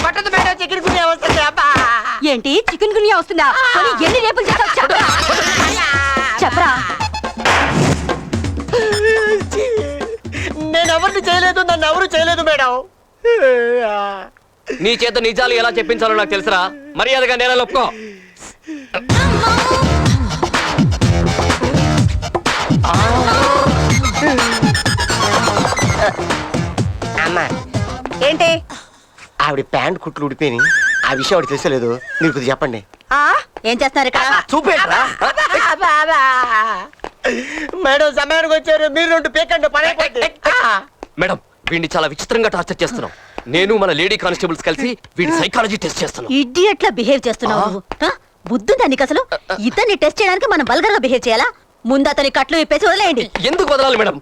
కొట్టదు madam, chicken గునియా వస్తుంది. అబ్బా ఏంటి చికెన్ గునియా వస్తుందా? ఎన్ని రేపులు చేస్తావు చెప్పరా? నేను ఎవరిని చేయలేదు, నన్ను ఎవరు చేయలేదు మేడం. నీ చేత నిజాలు ఎలా చెప్పించాలో నాకు తెలుసురా. మర్యాదగా నేల ఒప్పుకో. అమ్మా ఏంటి ఆవిడ ప్యాంట్ కుట్లు ఉడిపోయి ఆ విషయం ఆవిడ తెలుసలేదు. మీరు కొద్దిగా చెప్పండి. ఏం చేస్తున్నారు ఇక్కడ? చూపేట్రా. మేడం సమయానికి వచ్చారు, మీరు రెండు పీకండి పని అయిపోద్ది. మేడం వీడిని చాలా విచిత్రంగా టార్చర్ చేస్తున్నాం. నేను మన లేడీ కానిస్టేబుల్స్ కలిసి వీడి సైకాలజీ టెస్ట్ చేస్తున్నాం. ఇడియట్లా బిహేవ్ చేస్తున్నావు నువ్వు. బుద్ధుందా నీకు అసలు? ఇతన్ని టెస్ట్ చేయడానికి మనం బల్గర్గా బిహేవ్ చేయాలా? ముందు అతని కట్లు విప్పేసి వదిలేయండి. ఎందుకు వదలాలి మేడం?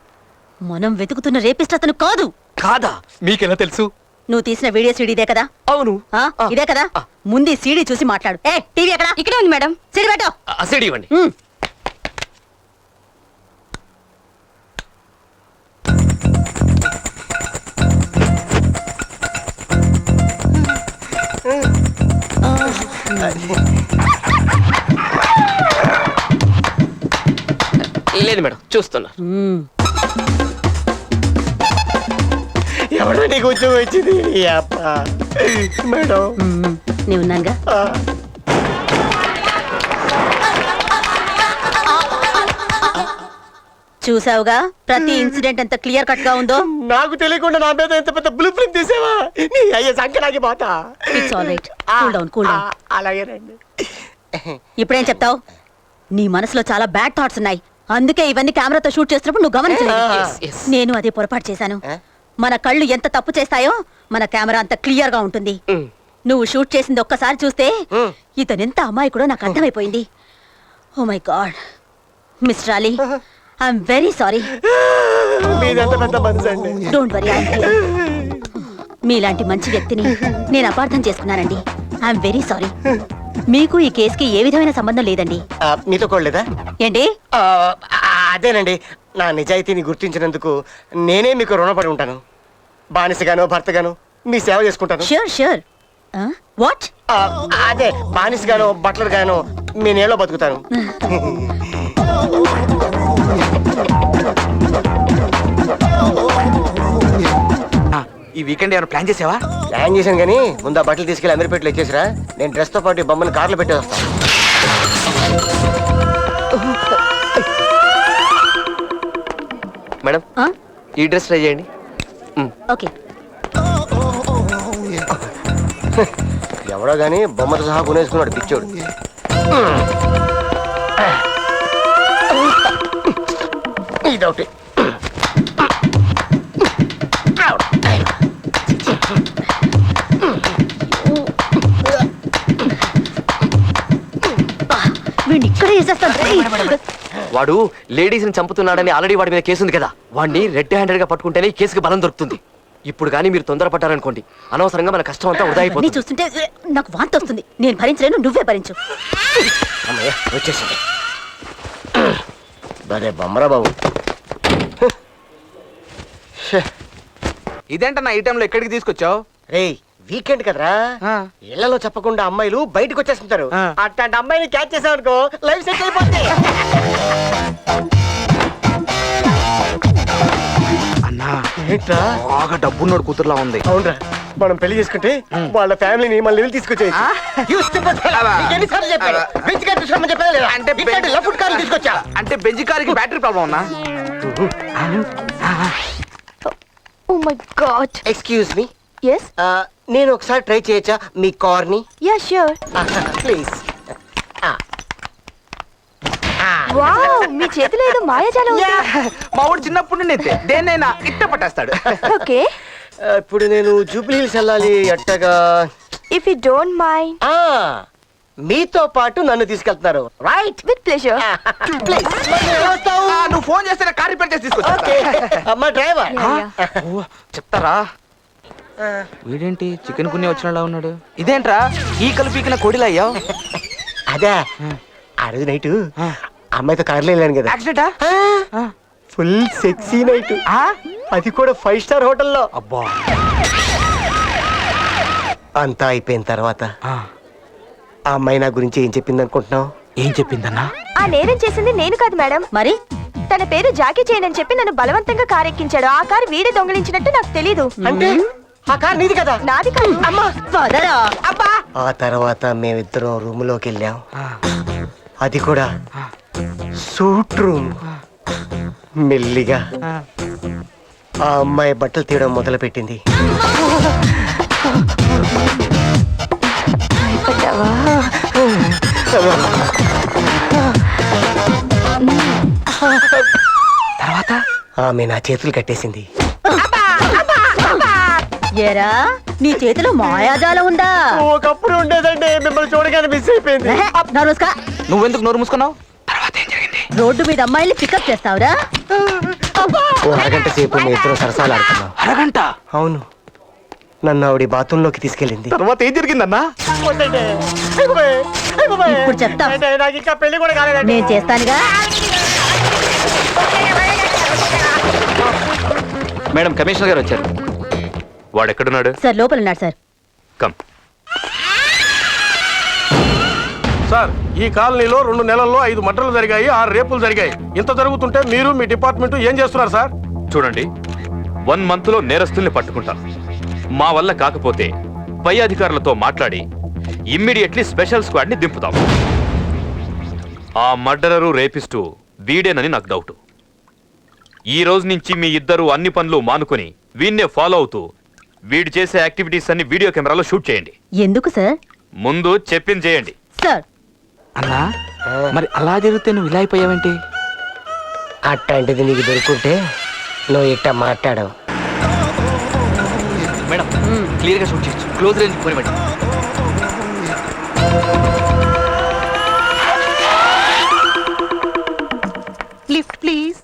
మనం వెతుకుతున్న రేపిస్ట్ అతను కాదు. కాదా? మీకెలా తెలుసు? నువ్వు తీసిన వీడియో సీడీ ఇదే కదా? అవును. ఇదే కదా? ముందు సీడీ చూసి మాట్లాడు. ఏ టీవీ ఎక్కడ? ఇక్కడే ఉంది మేడం. సీడీ పెట్టు. సీడీ ఇవ్వండి. లేదు మేడం, చూస్తున్నా. ఎవడో నీకు ఉద్యోగం వచ్చింది మేడం? నేను ఉన్నానుగా. చూసావుగా ప్రతి ఇన్సిడెంట్ ఎంత క్లియర్ కట్ గా ఉందో. నాకు తెలియకుండా నా మీద ఎంత పెద్ద బ్లూ ప్రింట్ తీసావా? నీ అయ్యే సంకరాకి పోతా. It's all right. Cool down, cool down. అలాగేనండి. ఇప్పుడేం చెప్తావు? నీ మనసులో చాలా బ్యాడ్ థాట్స్ ఉన్నాయి. అందుకే ఇవన్నీ కెమెరాతో షూట్ చేస్తున్నప్పుడు నువ్వు గమనించలేదు. నేను అదే పొరపాటు చేశాను. మన కళ్ళు ఎంత తప్పు చేస్తాయో మన కెమెరా అంత క్లియర్ గా ఉంటుంది. నువ్వు షూట్ చేసింది ఒక్కసారి చూస్తే ఇతను ఎంత అమాయకుడో నాకు అర్థమైపోయింది. Oh my God mister Ali, I'm very sorry. Don't worry, మీలాంటి మంచి వ్యక్తిని నేను అపార్థం చేసుకున్నానండి. I'm very sorry. మీకు ఈ కేసుకి ఏ విధమైన సంబంధం లేదండి. మీతో కోడలేదా ఏంటి? అదేనండి, నా నిజాయితీని గుర్తించినందుకు నేనే మీకు రుణపడి ఉంటాను. బానిసగానో భర్తగానో మీ సేవ చేసుకుంటాను. Sure sure. వాట్? అదే బానిసగానో బట్లర్ గానో మీ నేలో బతుకుతాను. ఈ వీకెండ్ ఏమైనా ప్లాన్ చేసావా? ప్లాన్ చేశాను కానీ ముందు ఆ బట్టలు తీసుకెళ్ళి అమీర్పేటలో ఇచ్చేసిరా. నేను డ్రెస్ తో పాటు బొమ్మని కార్లో పెట్టే వస్తాను. మేడం ఈ డ్రెస్ ట్రై చేయండి. ఓకే. ఎవడో గానీ బొమ్మతో సహా కొనేసుకున్నాడు పిచ్చోడు. ఇదొకటి. వాడు లేడీస్ ని చంపుతున్నాడని ఆల్రెడీ వాడి మీద కేసు ఉంది కదా. వాడిని రెడ్ హ్యాండెడ్ గా పట్టుకుంటేనే కేసుకి బలం దొరుకుతుంది. ఇప్పుడు కానీ మీరు తొందరపడ్డారనుకోండి అనవసరంగా మన కష్టం అంతా వృధా అయిపోతుంది. చూస్తుంటే నాకు వాంతి వస్తుంది. నేను భరించలేను, నువ్వే భరించు. వచ్చేసింది. బరే బొమ్మరా బాబు. ఇదేంటన్నా ఈ టైంలో ఎక్కడికి తీసుకొచ్చావు? రేయ్ వీకెండ్ కదరా, ఇళ్లలో చెప్పకుండా అమ్మాయిలు బయటకు వచ్చేస్తుంటారు. అట్లాంటి అమ్మాయిని క్యాచ్ చేసావనుకో లైఫ్ సెట్ అయిపోతుంది. అన్నా ఏంట్రా బాగా డబ్బున్నోడు కూతురులా ఉంది. అవునరా, మనం పెళ్లి చేసుకుంటే వాళ్ళ ఫ్యామిలీని మళ్ళీ తీసుకొచ్చేది. అంటే బెంజ్ కార్కి బ్యాటరీ ప్రాబ్లం ఉన్నా? Oh my God. Excuse me. Yes. నేను ఒకసారి ట్రై చేయొచ్చా మీ కార్ ని? Yeah, sure. ప్లీజ్. Wow, మీ చేతిలో ఏదో మాయాజాలం ఉంది. మా ఊడు చిన్నప్పుడు నుండి దేన్నైనా ఇట్ట పట్టేస్తాడు. Okay. ఇప్పుడు నేను జూబ్లీ హిల్స్ వెళ్ళాలి అట్టగా. If you don't mind. మీతో పాటు నన్ను తీసుకెళ్తున్నారు రైట్? With pleasure. ప్లీజ్. నువ్వు ఫోన్ చేస్తే కార్ రిపేర్ చేసి తీసుకొచ్చా. అమ్మా డ్రైవర్ చెప్తారా? వీడేంటి చికెన్ గున్నే వచ్చినలా ఉన్నాడు? ఇదేంట్రా ఈ కలిపికిన కోడిలా అయ్యావు? అదే ఆ రోజు నైట్ అమ్మాయితో కార్లో వెళ్ళాను కదా. యాక్సిడెంటా? ఫుల్ సెక్సీ నైట్, అది కూడా 5 స్టార్ హోటల్లో. అబ్బా అంతా అయిపోయిన తర్వాత ఆ, ఆ అమ్మాయి నా గురించి ఏం చెప్పింది అనుకుంటున్నావు? ఏం చెప్పిందన్నా? ఆ నేరం చేసింది నేను కాదు మేడం. మరి తన పేరు జాకీ చేయన్ అని చెప్పి నన్ను బలవంతంగా కారు ఎక్కించాడు. ఆ కారు వీడే దొంగిలించినట్టు నాకు తెలీదు. అంటే ఆ కార్ నీది కదా? నాది కాదు. అమ్మా వదరా. ఆ తర్వాత మేమిద్దరం రూములోకి వెళ్ళాం. అది కూడా సూట్ రూమ్. మెల్లిగా ఆ అమ్మాయి బట్టలు తీయడం మొదలు పెట్టింది. భయపడ్డావా? తర్వాత ఆమె నా చేతులు కట్టేసింది. ఏరా నీ చేతిలో మాయాజాలం ఉందా? ఒకప్పుడు ఉండేదండి, మిమ్మల్ని చూడగానే మిస్ అయిపోయింది. నరుస్కా, నువ్వెందుకు నోరు మూసుకున్నావు? తర్వాత ఏం జరిగింది? రోడ్డు మీద అమ్మాయిల్ని పికప్ చేస్తావురా? ఓ అరగంట సేపు మీ ఇద్దరు సరసాలు ఆడుతున్నాం. అరగంట? అవును, నన్ను ఆవిడ బాత్రూంలోకి తీసుకెళ్ళింది. తర్వాత ఏం జరిగిందన్నా? ఇప్పుడు చెప్తా. నాకు ఇంకా పెళ్లి కూడా కాలేదండి. నేను చేస్తానుగా. మేడం, కమిషనర్ గారు వచ్చారు. వాడు ఎక్కడున్నాడు? సార్ లోపల ఉన్నాడు సార్. కమ్. సార్, ఈ కాలనీలో 2 నెలల్లో 5 మర్డర్లు జరిగాయి, 6 రేపులు జరిగాయి. ఇంత జరుగుతుంటే మీరు మీ డిపార్ట్మెంట్ ఏం చేస్తున్నారు సార్? చూడండి, 1 మంత్లో నేరస్తుల్ని పట్టుకుంటాం. మా వల్ల కాకపోతే పై అధికారులతో మాట్లాడి ఇమ్మీడియట్లీ స్పెషల్ స్క్వాడ్ ని దింపుతాం. ఆ మర్డరరు రేపిస్టు వీడేనని నాకు డౌట్. ఈ రోజు నుంచి మీ ఇద్దరు అన్ని పనులు మానుకొని వీణ్ణే ఫాలో అవుతూ వీడు చేసే యాక్టివిటీస్ అన్ని వీడియో కెమెరాలో షూట్ చేయండి. ఎందుకు సార్? ముందు చెప్పింది చేయండి. సార్ అన్నా, మరి అలా జరిగితే నువ్వు ఇలా అయిపోయావేంటి? అట్లాంటిది నీకు దొరుకుంటే నువ్వు ఇట్ట మాట్లాడవు. మేడం, క్లియర్ గా షూట్ చేయొచ్చు. క్లోజ్ రేంజ్ పోయి madam. Lift please.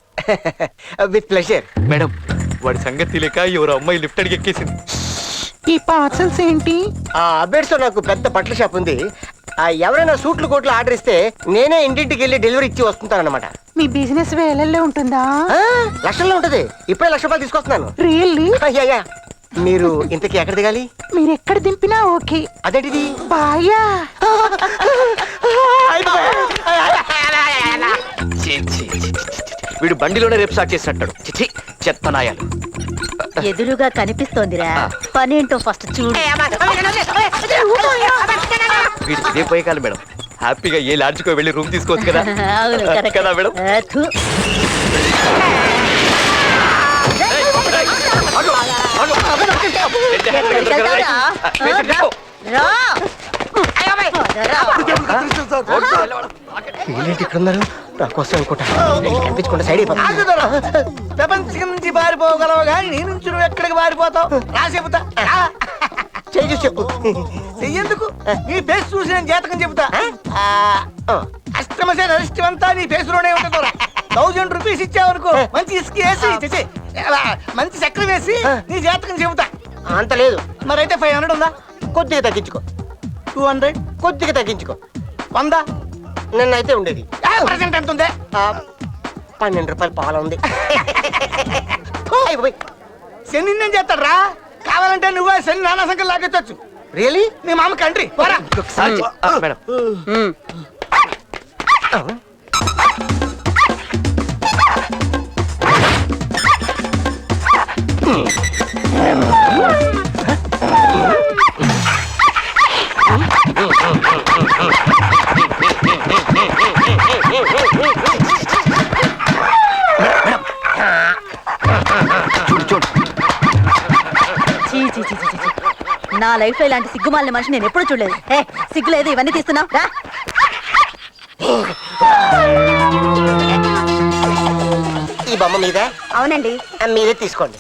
With pleasure. Madam, వాడి సంగతి తెలియక ఎవరు అమ్మాయి లిఫ్ట్ అడిగి ఎక్కేసింది. ఈ పార్సల్స్ ఏంటి? ఆ అబేడ్స్ లో నాకు పెద్ద బట్టల షాప్ ఉంది. ఎవరైనా సూట్లు కోట్లు ఆర్డర్ ఇస్తే నేనే ఇంటింటికి వెళ్ళి డెలివరీ ఇచ్చి వస్తుంటానన్నమాట. మీ బిజినెస్ వేలల్లో ఉంటుందా? లక్షల్లో ఉంటది. ఇప్పుడే ₹1,00,000 తీసుకొస్తున్నాను. రియల్లీ? మీరు ఇంతకీ ఎక్కడ దిగాలి? మీరు ఎక్కడ దింపినా ఓకే. అదేంటిది? బాయా. ఛీ, ఛీ, ఛీ, ఛీ, ఛీ. వీడు బండిలోనే రేపు స్టార్ట్ చేసినట్టాడు. చిచి, చెత్త నాయాలు. ఎదురుగా కనిపిస్తోందిరా, పనేంటో ఫస్ట్ చూడు. వీడికి ఇదే పోయే కాదు మేడం. హ్యాపీగా ఏ లాడ్జ్కో వెళ్ళి రూమ్ తీసుకోవచ్చు కదా. అవును, కరెక్ట్. కదా మేడం? థు. రా. వీళ్ళేంటి ఇక్కడ ఉన్నారు? నా కోసం అనుకుంటా. కనిపించకుండా సైడ్ ప్రపంచం నుంచి పారిపోగలవు కానీ నీ నుంచి నువ్వు ఎక్కడికి పారిపోతావు? రా చెబుతా. చేయి చెప్పు. చెయ్యేందుకు? నీ ఫేస్ చూసి నేను జాతకం చెబుతా. అష్టమశ నరిష్టమంతా నీ ఫేస్ లోనే ఉంటుంది. ₹1000 ఇచ్చావనుకో, మంచి ఇసుక వేసి మంచి చక్రం వేసి నీ జాతకం చెబుతా. అంత లేదు. మరైతే 500 ఉందా? కొద్దిగా తగ్గించుకో. 200? కొద్దిగా తగ్గించుకో. 100? నిన్నైతే ఉండేది ప్రెసెంట్ ఎంత ఉంది? ₹12 పాల ఉంది. శని నేను చేస్తాడు రా. కావాలంటే నువ్వే శని నానా సంఖ్యలు లాగొచ్చు. రియలీ? మీ మామ కంట్రీ పోరా. ఒకసారి మేడం. చూడు చూడు. చీ, చీ, చీ, చీ, చీ. నా లైఫ్ లో ఇలాంటి సిగ్గుమాలిన మనిషి నేను ఎప్పుడు చూడలేదు. ఏ సిగ్గులేదు, ఇవన్నీ తీస్తున్నావు రా. ఈ బొమ్మ మీద అవునండి. మీరే తీసుకోండి.